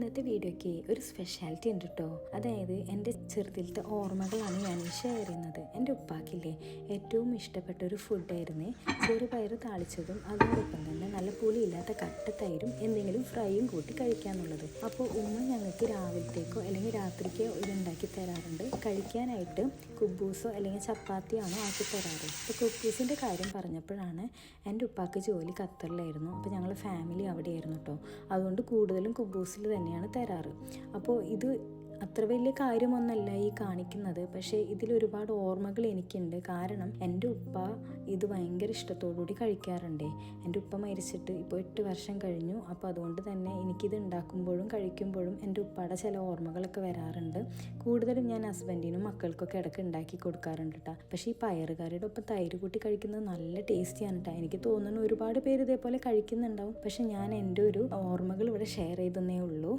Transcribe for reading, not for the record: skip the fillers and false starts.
ഇന്നത്തെ വീഡിയോയ്ക്ക് ഒരു സ്പെഷ്യാലിറ്റി ഉണ്ട് കേട്ടോ. അതായത് എൻ്റെ ചെറുതിലത്തെ ഓർമ്മകളാണ് ഞാൻ ഷെയർ ചെയ്യുന്നത്. എൻ്റെ ഉപ്പാക്കില്ലേ ഏറ്റവും ഇഷ്ടപ്പെട്ട ഒരു ഫുഡായിരുന്നു ചെറുപയർ താളിച്ചതും അതോടൊപ്പം തന്നെ നല്ല പുളിയില്ലാത്ത കട്ടത്തൈരും എന്തെങ്കിലും ഫ്രൈയും കൂട്ടി കഴിക്കാന്നുള്ളത്. അപ്പോൾ ഉമ്മ ഞങ്ങൾക്ക് രാവിലത്തേക്കോ അല്ലെങ്കിൽ രാത്രിക്കോ ഇതുണ്ടാക്കി തരാറുണ്ട്. കഴിക്കാനായിട്ട് കുബൂസോ അല്ലെങ്കിൽ ചപ്പാത്തിയാണോ ആക്കി തരാറ്. അപ്പോൾ കുബൂസിൻ്റെ കാര്യം പറഞ്ഞപ്പോഴാണ് എൻ്റെ ഉപ്പാക്ക് ജോലി ഖത്തറിലായിരുന്നു. അപ്പോൾ ഞങ്ങൾ ഫാമിലി അവിടെയായിരുന്നു കേട്ടോ. അതുകൊണ്ട് കൂടുതലും കുബൂസിൽ തന്നെയാണ് തരാറ്. അപ്പോൾ ഇത് അത്ര വലിയ കാര്യമൊന്നല്ല ഈ കാണിക്കുന്നത്, പക്ഷേ ഇതിലൊരുപാട് ഓർമ്മകൾ എനിക്കുണ്ട്. കാരണം എൻ്റെ ഉപ്പ ഇത് ഭയങ്കര ഇഷ്ടത്തോടുകൂടി കഴിക്കാറുണ്ടേ. എൻ്റെ ഉപ്പ മരിച്ചിട്ട് ഇപ്പോൾ 8 വർഷം കഴിഞ്ഞു. അപ്പോൾ അതുകൊണ്ട് തന്നെ എനിക്കിത് ഉണ്ടാക്കുമ്പോഴും കഴിക്കുമ്പോഴും എൻ്റെ ഉപ്പയുടെ ചില ഓർമ്മകളൊക്കെ വരാറുണ്ട്. കൂടുതലും ഞാൻ ഹസ്ബൻഡിനും മക്കൾക്കൊക്കെ ഇടയ്ക്ക് ഉണ്ടാക്കി കൊടുക്കാറുണ്ട് കേട്ടോ. പക്ഷേ ഈ പയറുകറിയുടെ ഒപ്പം തൈര് കൂട്ടി കഴിക്കുന്നത് നല്ല ടേസ്റ്റിയാണ് കേട്ടോ. എനിക്ക് തോന്നുന്നു ഒരുപാട് പേര് ഇതേപോലെ കഴിക്കുന്നുണ്ടാവും. പക്ഷെ ഞാൻ എൻ്റെ ഒരു ഓർമ്മകൾ ഇവിടെ ഷെയർ ചെയ്തതേ ഉള്ളൂ.